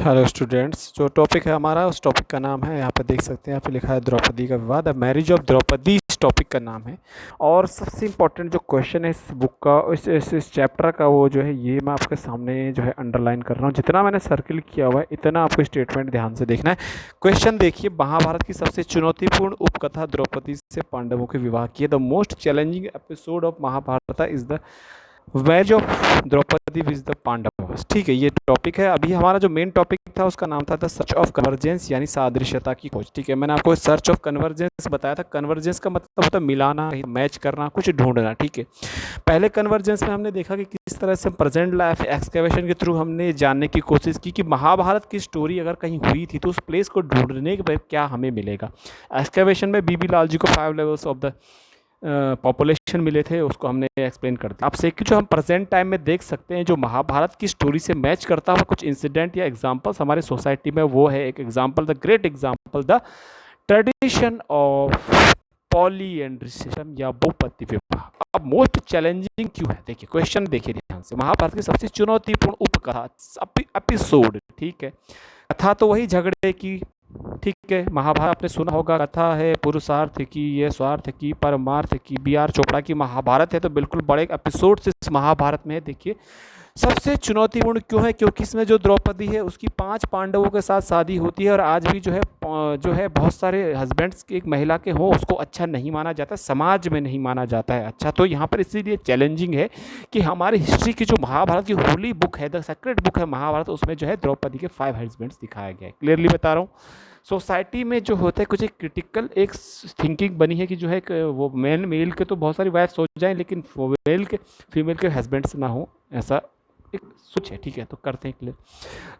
Hello students, जो topic है हमारा उस टॉपिक का नाम है, यहाँ पे देख सकते हैं, यहाँ पे लिखा है द्रौपदी का विवाह, द मैरिज ऑफ द्रौपदी, इस टॉपिक का नाम है। और सबसे इम्पोर्टेंट जो क्वेश्चन है इस बुक का, इस चैप्टर का, वो जो है ये मैं आपके सामने जो है अंडरलाइन कर रहा हूँ। जितना मैंने सर्किल किया हुआ है इतना आपको स्टेटमेंट ध्यान से देखना है। क्वेश्चन देखिए, महाभारत की सबसे चुनौतीपूर्ण उपकथा द्रौपदी से पांडवों के विवाह की है। The most challenging episode of Mahabharata is the marriage of Draupadi with the Pandavas. ठीक है, ये टॉपिक है। अभी हमारा जो मेन टॉपिक था उसका नाम था द सर्च ऑफ कन्वर्जेंस, यानी सादृश्यता की खोज। ठीक है, मैंने आपको सर्च ऑफ कन्वर्जेंस बताया था। कन्वर्जेंस का मतलब होता है मिलाना, मैच करना, कुछ ढूंढना। ठीक है, पहले कन्वर्जेंस में हमने देखा कि किस तरह से प्रेजेंट लाइफ एक्सकैवेशन के थ्रू हमने जानने की कोशिश की कि महाभारत की स्टोरी अगर कहीं हुई थी तो उस प्लेस को ढूंढने के बाद क्या हमें मिलेगा। एक्सकैवेशन में बीबी लाल जी को 5 लेवल्स ऑफ द पॉपुलेशन मिले थे, उसको हमने एक्सप्लेन कर दिया। आपसे जो हम प्रेजेंट टाइम में देख सकते हैं, जो महाभारत की स्टोरी से मैच करता हुआ कुछ इंसिडेंट या एग्जांपल्स हमारे सोसाइटी में, वो है एक example, the great example, the tradition of polyandry system या बहुपति विवाह। अब मोस्ट चैलेंजिंग क्यों है, देखिए क्वेश्चन देखिए ध्यान से। महाभारत की सबसे चुनौतीपूर्ण उपकथा एपिसोड, ठीक है। कथा तो वही झगड़े की, ठीक है। महाभारत आपने सुना होगा, कथा है पुरुषार्थ की, ये स्वार्थ की, परमार्थ की। बी आर चोपड़ा की महाभारत है, तो बिल्कुल बड़े एपिसोड से इस महाभारत में है। देखिए सबसे चुनौतीपूर्ण क्यों है, क्योंकि इसमें जो द्रौपदी है उसकी 5 पांडवों के साथ शादी होती है, और आज भी जो है बहुत सारे हस्बैंड्स एक महिला के हो उसको अच्छा नहीं माना जाता, समाज में नहीं माना जाता है अच्छा। तो यहाँ पर इसीलिए चैलेंजिंग है कि हमारी हिस्ट्री की जो महाभारत की होली बुक है, द सेक्रेट बुक है महाभारत, उसमें जो है द्रौपदी के 5 हस्बैंड्स दिखाया गया है। क्लियरली बता रहा हूँ। सोसाइटी में जो होता है कुछ एक क्रिटिकल एक थिंकिंग बनी है कि जो है वो मेल के तो बहुत सारी वाइफ्स हो जाएं, लेकिन फीमेल के हस्बैंड्स ना हो, ऐसा एक सोच है। ठीक है, तो करते हैं क्लियर।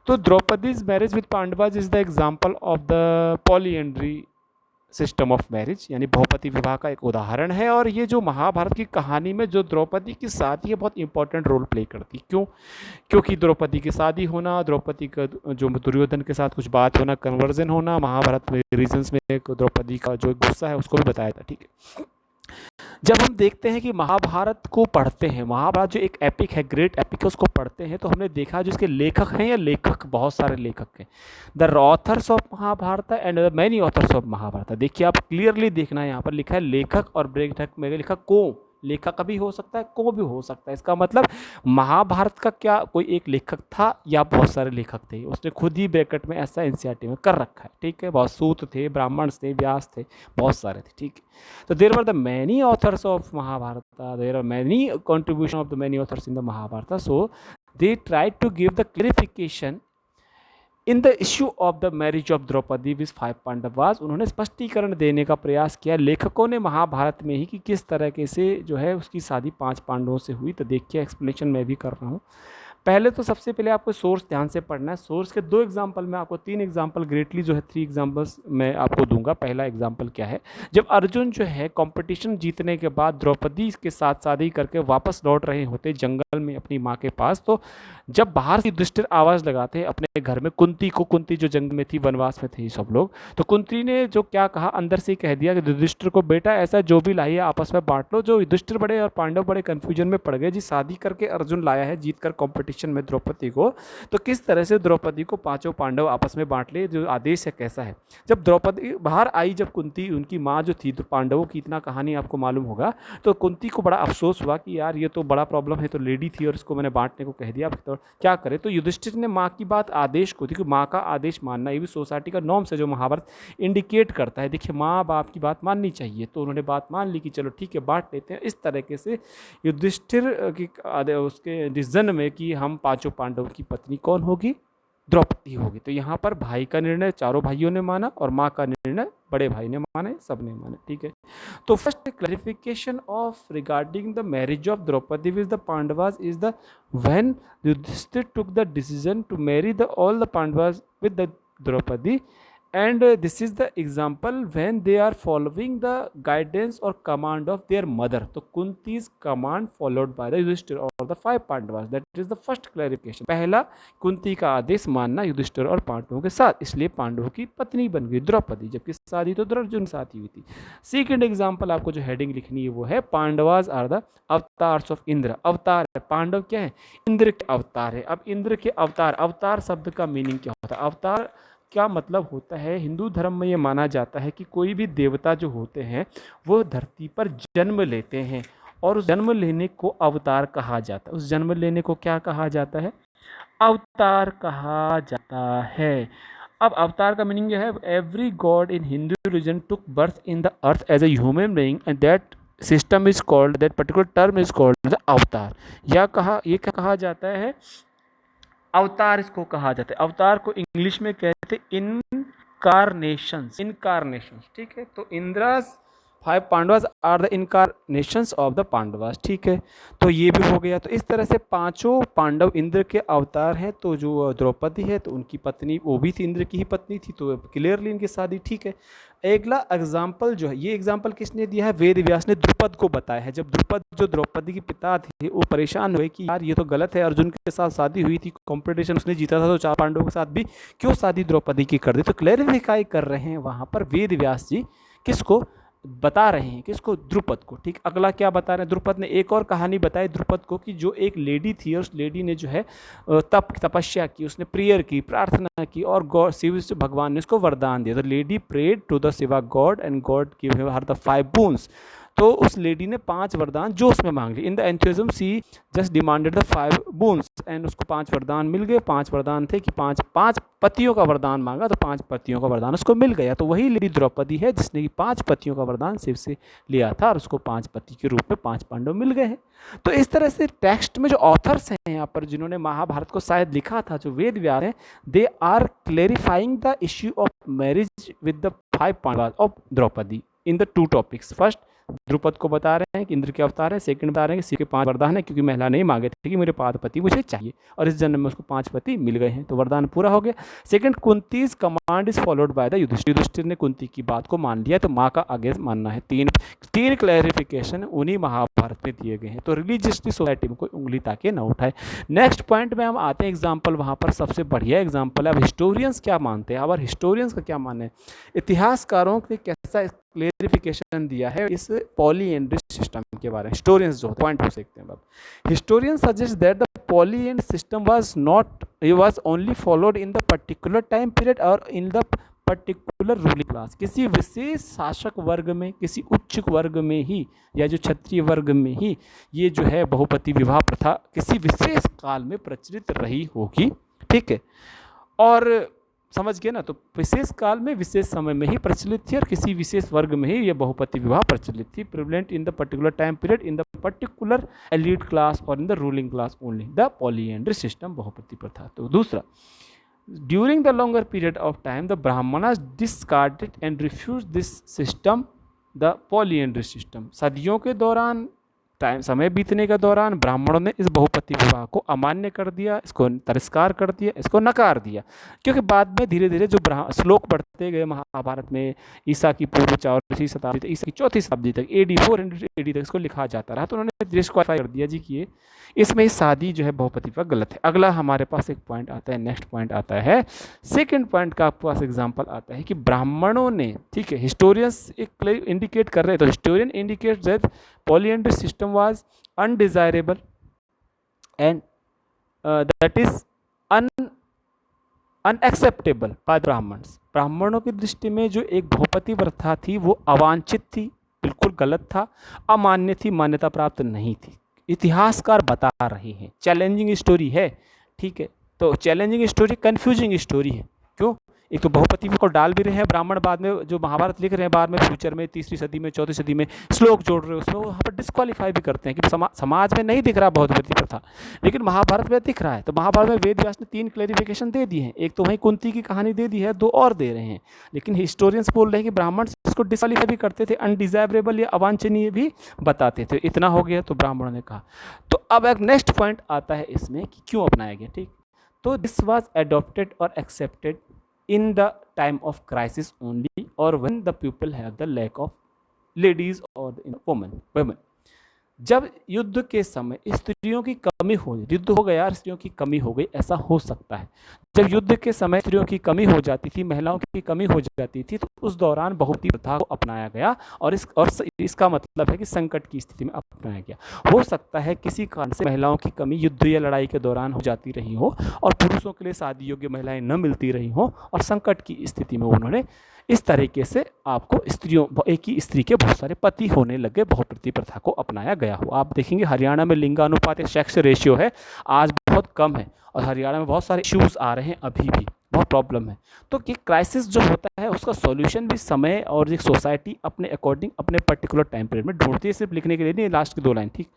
तो Draupadi's marriage with Pandavas is the example of the polyandry system of marriage, यानी बहुपति विवाह का एक उदाहरण है। और ये जो महाभारत की कहानी में जो द्रौपदी की शादी है बहुत इंपॉर्टेंट रोल प्ले करती। क्यों? क्योंकि द्रौपदी की शादी होना, द्रौपदी का जो दुर्योधन के साथ कुछ बात होना, कन्वर्जन होना, महाभारत में रीजन्स में एक द्रौपदी का जो गुस्सा है उसको भी बताया था। ठीक है, जब हम देखते हैं कि महाभारत को पढ़ते हैं, महाभारत जो एक एपिक है, ग्रेट एपिक है, उसको पढ़ते हैं, तो हमने देखा जो इसके लेखक हैं या लेखक बहुत सारे लेखक हैं, the authors of Mahabharata and the many authors of Mahabharata. देखिए आप क्लियरली देखना है, यहाँ पर लिखा है लेखक, और ब्रेक में लिखा को। लेखक भी हो सकता है, को भी हो सकता है। इसका मतलब महाभारत का क्या कोई एक लेखक था या बहुत सारे लेखक थे, उसने खुद ही ब्रैकेट में ऐसा एनसीईआरटी में कर रखा है। ठीक है, बहुत सूत थे, ब्राह्मण थे, व्यास थे, बहुत सारे थे। ठीक है, तो there were the many authors of Mahabharata, there are many contribution of the many authors in the Mahabharata, so they try to give the clarification in the issue of the marriage of Draupadi with 5 Pandavas. उन्होंने स्पष्टीकरण देने का प्रयास किया लेखकों ने महाभारत में ही कि किस तरीके से जो है उसकी शादी 5 पांडवों से हुई। तो देखिए एक्सप्लेनेशन मैं भी कर रहा हूँ। पहले तो सबसे पहले आपको सोर्स ध्यान से पढ़ना है। सोर्स के 2 एग्जाम्पल में आपको 3 एग्जाम्पल ग्रेटली जो है 3 एग्जाम्पल्स मैं आपको दूंगा। पहला एग्जाम्पल क्या है, जब अर्जुन जो है कंपटीशन जीतने के बाद द्रौपदी के साथ शादी करके वापस लौट रहे होते जंगल में अपनी माँ के पास, तो जब बाहर से युधिष्ठिर आवाज़ लगाते हैं अपने घर में कुंती को, कुंती जो जंगल में थी, वनवास में थे सब लोग, तो कुंती ने जो क्या कहा, अंदर से कह दिया कि युधिष्ठिर को, बेटा ऐसा जो भी लाइए आपस में बांट लो। जो युधिष्ठिर बड़े और पांडव बड़े कन्फ्यूजन में पड़ गए, जी शादी करके अर्जुन लाया है जीत कर कॉम्पिटिशन में द्रौपदी को, तो किस तरह से द्रौपदी को 5 पांडव आपस में बांट ले, जो आदेश है कैसा है। जब द्रौपदी बाहर आई, जब कुंती उनकी माँ जो थी, तो पांडवों की इतना कहानी आपको मालूम होगा, तो कुंती को बड़ा अफसोस हुआ कि यार ये तो बड़ा प्रॉब्लम है, तो लेडी थी और इसको मैंने बांटने को कह दिया, तो क्या करे। तो युधिष्ठिर ने माँ की बात आदेश को थी कि माँ का आदेश मानना, ये भी सोसाइटी का नॉर्म्स है जो महाभारत इंडिकेट करता है। देखिए माँ बाप की बात माननी चाहिए, तो उन्होंने बात मान ली कि चलो ठीक है बांट लेते हैं। इस तरीके से युधिष्ठिर की उसके डिसीजन में कि हम 5 पांडवों की पत्नी कौन होगी, द्रौपदी होगी। तो यहाँ पर भाई का निर्णय चारों भाइयों ने माना और माँ का निर्णय बड़े भाई ने माने, सबने माने। ठीक है, तो first clarification of regarding the marriage of Draupadi with the Pandavas is the when Yudhishthira took the decision to marry the all the Pandavas with the Draupadi, and this is the example when they are following the guidance or command of their mother. तो कुंती's command followed by the Yudhishthir और the 5 Pandavas, that is the first clarification। पहला, कुंती का आदेश मानना युधिष्ठिर और पांडवों के साथ, इसलिए पांडवों की पत्नी बन गई द्रौपदी, जबकि शादी तो अर्जुन साथ ही हुई थी। सेकेंड एग्जाम्पल आपको जो हेडिंग लिखनी है वो है Pandavas are the avatars of Indra. अवतार है, पांडव क्या है, इंद्र के अवतार है। अब इंद्र के अवतार, अवतार शब्द का मीनिंग क्या था। अवतार क्या मतलब होता है, हिंदू धर्म में ये माना जाता है कि कोई भी देवता जो होते हैं वो धरती पर जन्म लेते हैं और उस जन्म लेने को अवतार कहा जाता है। उस जन्म लेने को क्या कहा जाता है, अवतार कहा जाता है। अब अवतार का मीनिंग जो है, every god in Hindu religion took birth in the earth as a human being and that system is called, that particular term is called the avatar. या कहा, ये क्या कहा जाता है, अवतार इसको कहा जाता है। अवतार को इंग्लिश में कहते इनकारनेशंस, इनकारनेशंस, ठीक है। तो Indra's 5 Pandavas are the incarnations of the Pandavas, ठीक है। तो ये भी हो गया। तो इस तरह से पांचों पांडव इंद्र के अवतार हैं। तो जो द्रौपदी है तो उनकी पत्नी वो भी थी, इंद्र की ही पत्नी थी, तो क्लियरली इनकी शादी, ठीक है। अगला एग्जाम्पल जो है, ये एग्जाम्पल किसने दिया है, वेद व्यास ने द्रुपद को बताया है। जब द्रुपद जो द्रौपदी के पिता थे वो परेशान हुए कि यार ये तो गलत है, अर्जुन के साथ शादी हुई थी, कंपटीशन उसने जीता था, तो 4 पांडवों के साथ भी क्यों शादी द्रौपदी की कर दी। तो क्लैरिफाई कर रहे हैं वहां पर वेद व्यास जी, किसको बता रहे हैं, किसको, द्रुपद को, ठीक। अगला क्या बता रहे हैं, द्रुपद ने एक और कहानी बताई द्रुपद को कि जो एक लेडी थी और उस लेडी ने जो है तपस्या की, उसने प्रेयर की, प्रार्थना की और गॉड, शिव से भगवान ने उसको वरदान दिया। तो lady prayed to the Shiva god and god give her the 5 boons। तो उस लेडी ने 5 वरदान जोश में मांग लिए। In the enthusiasm she just demanded the 5 boons and उसको 5 वरदान मिल गए। 5 वरदान थे कि 5 पतियों का वरदान मांगा, तो 5 पतियों का वरदान उसको मिल गया। तो वही लेडी द्रौपदी है जिसने कि 5 पतियों का वरदान शिव से लिया था और उसको 5 पति के रूप में 5 पांडव मिल गए हैं। तो इस तरह से टेक्स्ट में जो ऑथर्स हैं यहाँ पर, जिन्होंने महाभारत को शायद लिखा था, जो वेद व्यास हैं, they are clarifying the issue of marriage with the 5 Pandavas of Draupadi in the 2 topics. First Drupada को बता रहे हैं कि इंद्र के अवतार है, सेकंड बता रहे हैं कि शिव के 5 वरदान है, क्योंकि महिला नहीं मांगे थे कि मेरे 5 पति मुझे चाहिए, और इस जन्म में उसको 5 पति मिल गए हैं, तो वरदान पूरा हो गया। Second, Kunti's command is followed by the Yudhishthir. Yudhishthir ने कुंती की बात को मान लिया, तो माँ का आगे मानना है। तीन क्लैरिफिकेशन उन्हीं महाभारत में दिए गए हैं। तो रिलीजियसली सोसाइटी में कोई उंगली ताकि ना उठाए। नेक्स्ट पॉइंट में हम आते हैं, एग्जाम्पल वहाँ पर सबसे बढ़िया एग्जाम्पल है। अब हिस्टोरियंस क्या मानते हैं, अब हिस्टोरियंस का क्या मानना है, इतिहासकारों ने कैसा क्लेरिफिकेशन दिया है इस पॉलीएंड्री सिस्टम के बारे में। हिस्टोरियंस जो पॉइंट हो सकते हैं, historians suggest that the polyandry system was only followed in the particular time period और in the particular ruling class. किसी विशेष शासक वर्ग में, किसी उच्च वर्ग में ही, या जो क्षत्रिय वर्ग में ही ये जो है बहुपति विवाह प्रथा किसी विशेष काल में प्रचलित रही होगी, ठीक है। और समझ गए ना, तो विशेष काल में विशेष समय में ही प्रचलित थी और किसी विशेष वर्ग में ही यह बहुपति विवाह प्रचलित थी। Prevalent in the particular time period in the particular elite class और in the ruling class only the polyandry system, बहुपति प्रथा। तो दूसरा, during the longer period of time the Brahmanas discarded and refuse this system the polyandry system. सदियों के दौरान, time समय बीतने के दौरान ब्राह्मणों ने इस बहुपति विवाह को अमान्य कर दिया, इसको तिरस्कार कर दिया, इसको नकार दिया। क्योंकि बाद में धीरे धीरे जो श्लोक बढ़ते गए महाभारत में, ईसा की पूर्व 4वीं शताब्दी तक, ईसा की 4वीं शताब्दी तक, AD 400 AD तक इसको लिखा जाता रहा, तो उन्होंने डिस्क्वालीफाई कर दिया जी कि इसमें शादी जो है बहुपति विवाह गलत है। अगला हमारे पास एक पॉइंट आता है, नेक्स्ट पॉइंट आता है, सेकेंड पॉइंट का आपके पास एग्जाम्पल आता है कि ब्राह्मणों ने, ठीक है, हिस्टोरियंस एक इंडिकेट कर रहे हैं, तो historian indicate that polyandry system was undesirable and that is unacceptable by Brahmins। ब्राह्मणों की दृष्टि में जो एक बहुपति प्रथा थी वो अवांछित थी, बिल्कुल गलत था, अमान्य थी, मान्यता प्राप्त नहीं थी। इतिहासकार बता रहे हैं, चैलेंजिंग स्टोरी है, ठीक है। तो चैलेंजिंग स्टोरी, कंफ्यूजिंग स्टोरी है। क्यों? एक तो बहुपति को डाल भी रहे हैं ब्राह्मण, बाद में जो महाभारत लिख रहे हैं बाद में फ्यूचर में 3री सदी में 4वीं सदी में श्लोक जोड़ रहे हैं, उसमें वहाँ पर डिस्क्वालीफाई भी करते हैं कि समाज में नहीं दिख रहा बहुपति प्रथा, लेकिन महाभारत में दिख रहा है। तो महाभारत में वेद व्यास ने 3 क्लैरिफिकेशन दे दिए हैं। एक तो वहीं कुंती की कहानी दे दी है, 2 और दे रहे हैं, लेकिन हिस्टोरियंस बोल रहे हैं कि ब्राह्मण इसको डिस्क्वालीफाई भी करते थे, अनडिजायरेबल या अवांछनीय भी बताते थे। इतना हो गया तो ब्राह्मणों ने कहा। तो अब एक नेक्स्ट पॉइंट आता है इसमें कि क्यों अपनाया गया, ठीक। तो दिस वॉज एडॉप्टेड और accepted in the time of crisis only or when the people have the lack of ladies or women। जब युद्ध के समय स्त्रियों की कमी हो, युद्ध हो गया, स्त्रियों की कमी हो गई, ऐसा हो सकता है। जब युद्ध के समय स्त्रियों की कमी हो जाती थी, महिलाओं की कमी हो जाती थी, तो उस दौरान बहुपति प्रथा को अपनाया गया और इसका मतलब है कि संकट की स्थिति में अपनाया गया। हो सकता है किसी कारण से महिलाओं की कमी युद्ध या लड़ाई के दौरान हो जाती रही हो और पुरुषों के लिए शादी योग्य महिलाएं न मिलती रही हो और संकट की स्थिति में उन्होंने इस तरीके से आपको स्त्रियों, एक ही स्त्री के बहुत सारे पति होने लगे, बहुपति प्रथा को अपनाया गया हो। आप देखेंगे हरियाणा में लिंगानुपात या सेक्स रेशियो है आज बहुत कम है और हरियाणा में बहुत सारे इश्यूज आ रहे हैं, अभी भी बहुत प्रॉब्लम है। तो ये क्राइसिस जो होता है उसका सॉल्यूशन भी समय और एक सोसाइटी अपने अकॉर्डिंग अपने पर्टिकुलर टाइम पीरियड में ढूंढती है, सिर्फ लिखने के लिए नहीं। लास्ट की 2 लाइन, ठीक।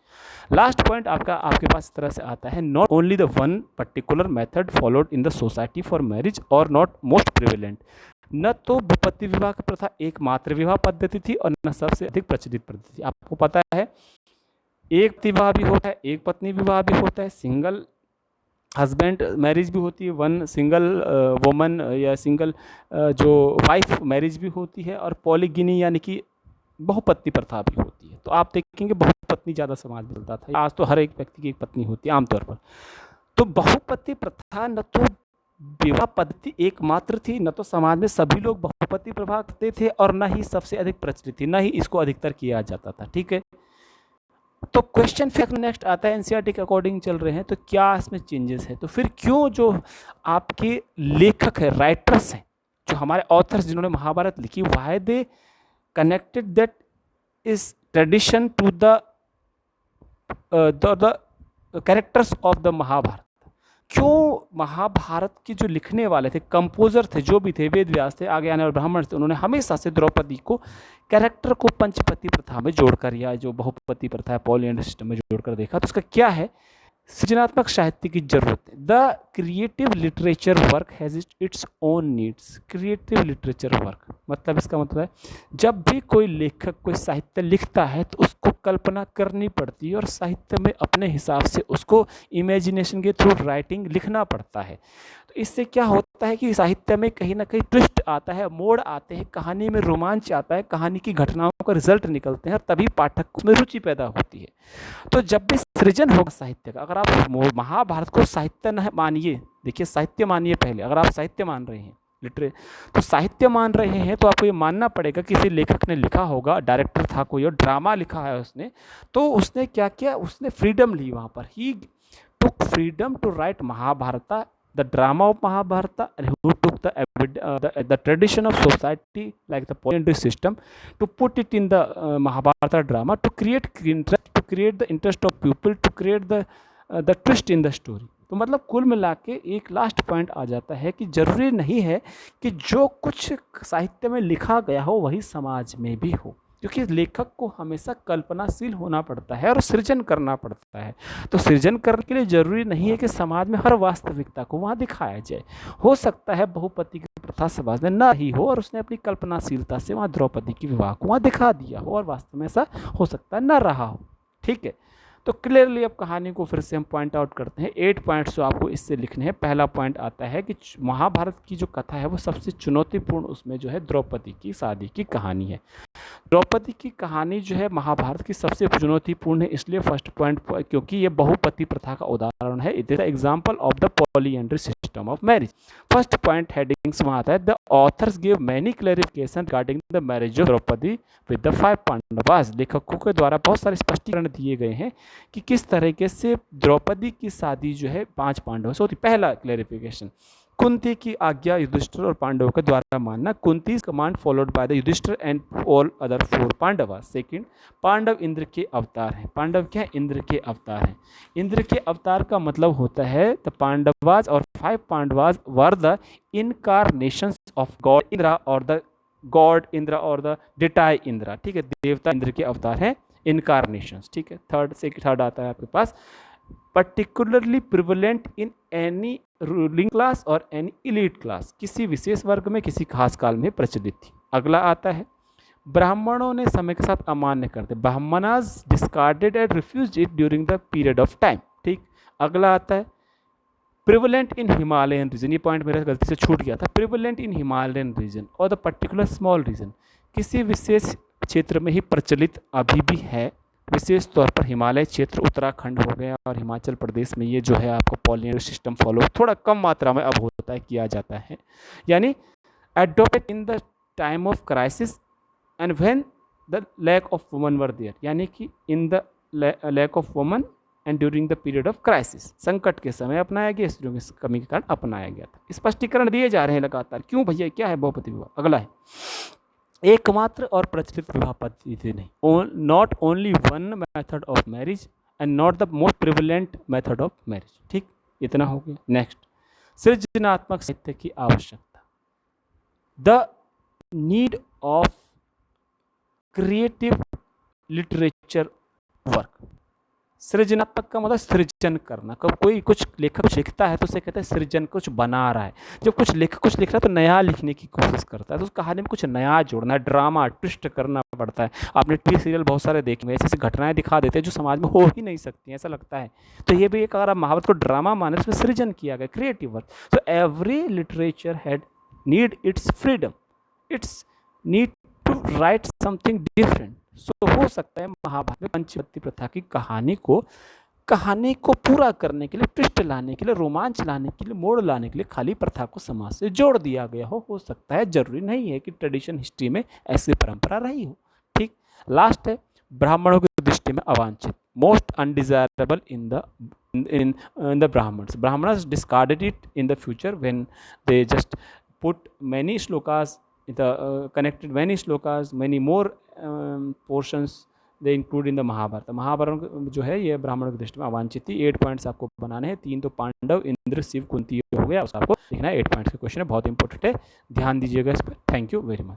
लास्ट पॉइंट आपके पास इस तरह से आता है, not only the one particular method followed in the society for marriage और नॉट मोस्ट प्रिवेलेंट। न तो भूपति विवाह की प्रथा एकमात्र विवाह पद्धति थी और न सबसे अधिक प्रचलित पद्धति थी। आपको पता है एक विवाह भी होता है, एक पत्नी विवाह भी होता है, सिंगल हस्बैंड मैरिज भी होती है, वन सिंगल वुमन या सिंगल जो वाइफ मैरिज भी होती है, और पॉलीगिनी यानी कि बहुपत्नी प्रथा भी होती है। तो आप देखेंगे बहुपत्नी ज़्यादा समाज में चलता था, आज तो हर एक व्यक्ति की एक पत्नी होती है आमतौर पर। तो बहुपति प्रथा न तो विवाह पद्धति एकमात्र थी, न तो समाज में सभी लोग बहुपति प्रभाव करते थे और न ही सबसे अधिक प्रचलित थी, न ही इसको अधिकतर किया जाता था। ठीक है, तो क्वेश्चन फिर नेक्स्ट आता है, एनसीईआरटी के अकॉर्डिंग चल रहे हैं तो क्या इसमें चेंजेस है, तो फिर क्यों जो आपके लेखक है, राइटर्स हैं, जो हमारे ऑथर्स जिन्होंने महाभारत लिखी, why they connected that is tradition to the characters of the Mahabharata. क्यों महाभारत के जो लिखने वाले थे, कंपोजर थे, जो भी थे, वेद व्यास थे, आगे आने वाले ब्राह्मण थे, उन्होंने हमेशा से द्रौपदी को कैरेक्टर को पंचपति प्रथा में जोड़कर या जो बहुपति प्रथा है पॉलीएंड्री सिस्टम में जोड़कर देखा। तो उसका क्या है, सृजनात्मक साहित्य की जरूरत है। The creative literature work has its own needs. Creative literature work मतलब इसका मतलब है जब भी कोई लेखक कोई साहित्य लिखता है तो उसको कल्पना करनी पड़ती है और साहित्य में अपने हिसाब से उसको इमेजिनेशन के थ्रू राइटिंग लिखना पड़ता है। तो इससे क्या होता है कि साहित्य में कहीं ना कहीं ट्विस्ट आता है, मोड़ आते हैं, कहानी में रोमांच आता है, कहानी की घटनाओं का रिजल्ट निकलते हैं, तभी पाठक में रुचि पैदा होती है। तो जब भी सृजन होगा साहित्य का, अगर आप महाभारत को साहित्य न मानिए, देखिए साहित्य मानिए पहले, अगर आप साहित्य मान रहे हैं तो साहित्य मान रहे हैं तो आपको ये मानना पड़ेगा किसी लेखक ने लिखा होगा, डायरेक्टर था कोई और ड्रामा लिखा है उसने, तो उसने क्या किया, उसने फ्रीडम ली वहाँ पर, he took freedom to write Mahabharata, the drama of Mahabharata, and who took the tradition of society like the polyandry system to put it in the Mahabharata drama to create the interest of people, to create the twist in the story। तो मतलब कुल मिला के एक last point आ जाता है कि जरूरी नहीं है कि जो कुछ साहित्य में लिखा गया हो वही समाज में भी हो, क्योंकि लेखक को हमेशा कल्पनाशील होना पड़ता है और सृजन करना पड़ता है। तो सृजन करने के लिए जरूरी नहीं है कि समाज में हर वास्तविकता को वहाँ दिखाया जाए। हो सकता है बहुपति की प्रथा समाज में ना ही हो और उसने अपनी कल्पनाशीलता से वहाँ द्रौपदी की विवाह को वहाँ दिखा दिया हो और वास्तव में ऐसा हो सकता है ना रहा हो। ठीक है, तो क्लियरली अब कहानी को फिर से हम पॉइंट आउट करते हैं। 8 पॉइंट्स जो आपको इससे लिखने हैं। पहला पॉइंट आता है कि महाभारत की जो कथा है वो सबसे चुनौतीपूर्ण उसमें जो है द्रौपदी की शादी की कहानी है। द्रौपदी की कहानी जो है महाभारत की सबसे चुनौतीपूर्ण है, इसलिए फर्स्ट पॉइंट क्योंकि ये बहुपति प्रथा का उदाहरण है। It is the example of the polyandry system of marriage. First point headings में आता है, the authors give many clarification regarding the marriage of Draupadi with the 5 Pandavas. लेखकों के द्वारा बहुत सारे स्पष्टीकरण दिए गए हैं कि किस तरीके से द्रौपदी की शादी जो है 5 पांडवों से होती। पहला क्लैरिफिकेशन, कुंती की आज्ञा युधिष्ठिर और पांडवों के द्वारा मानना, Kunti's command followed by the Yudhishthir and all other 4 Pandava. Second, Pandav Indra के अवतार हैं। पांडव क्या है, इंद्र के अवतार हैं। इंद्र के अवतार का मतलब होता है द पांडवाज और 5 Pandavas were the incarnations of god Indra और द गॉड इंद्रा और द डिटाई इंद्रा। ठीक है, देवता इंद्र के अवतार हैं, इनकारनेशंस। ठीक है, थर्ड आता है आपके पास, particularly prevalent in any ruling class और एनी इलीट क्लास। किसी विशेष वर्ग में किसी खास काल में प्रचलित थी। अगला आता है, ब्राह्मणों ने समय के साथ अमान्य कर दिया। Brahmanas discarded and refused it during the period of time. ठीक, अगला आता है, प्रिवलेंट इन हिमालयन रीजन। ये पॉइंट मेरा गलती से छूट गया था। प्रिवलेंट इन हिमालयन रीजन और द पर्टिकुलर स्मॉल रीजन, किसी विशेष क्षेत्र में ही प्रचलित अभी भी है विशेष तौर पर हिमालय क्षेत्र, उत्तराखंड हो गया और हिमाचल प्रदेश में ये जो है आपको पॉलिनेटरी सिस्टम फॉलो थोड़ा कम मात्रा में अब होता है, किया जाता है। यानी adopted in the time of crisis and when the lack of woman were there, यानी कि in the lack of woman and during the period of crisis, संकट के समय अपनाया गया, स्त्रियों की कमी के कारण अपनाया गया था। स्पष्टीकरण दिए जा रहे हैं लगातार, क्यों भैया, क्या है बहुपति विवाह। अगला है, एकमात्र और प्रचलित विवाह पद्धति नहीं, not only one method of marriage and not the most prevalent method of marriage. ठीक, इतना हो गया। नेक्स्ट, सृजनात्मक साहित्य की आवश्यकता, the need of creative literature work. सृजनात्मक का मतलब सृजन करना। कब कोई कुछ लेखक कुछ लिखता है तो उसे कहते हैं सृजन, कुछ बना रहा है। जब कुछ लेखक कुछ लिख रहा है तो नया लिखने की कोशिश करता है, तो उस कहानी में कुछ नया जोड़ना है, ड्रामा ट्विस्ट करना पड़ता है। आपने टीवी सीरियल बहुत सारे देखे हुए, ऐसी ऐसी घटनाएं दिखा देते हैं जो समाज में हो ही नहीं सकती, ऐसा लगता है। तो ये भी एक, अगर आप महाभारत को ड्रामा माने, उसमें सृजन किया गया, क्रिएटिव वर्क। तो every literature had need its freedom, its need to write something different. So हो सकता है महाभारत में पंचवटी प्रथा की कहानी को पूरा करने के लिए, ट्विस्ट लाने के लिए, रोमांच लाने के लिए, मोड़ लाने के लिए खाली प्रथा को समाज से जोड़ दिया गया हो सकता है। जरूरी नहीं है कि ट्रेडिशन हिस्ट्री में ऐसी परंपरा रही हो। ठीक, लास्ट है, ब्राह्मणों की दृष्टि में अवांछित, most undesirable in the Brahmins discarded it in the future when they just put many shlokas, connected many slokas, many more portions they include in the Mahabharata. Mahabharata जो है ये ब्राह्मणों की दृष्टि में अवांछित थी। 8 पॉइंट्स आपको बनाने हैं, 3 तो पांडव, इंद्र, शिव, कुंती हो गया, उसको आपको लिखना है। 8 पॉइंट्स का क्वेश्चन है, बहुत इंपॉर्टेंट है, ध्यान दीजिएगा इस पर। Thank you very much.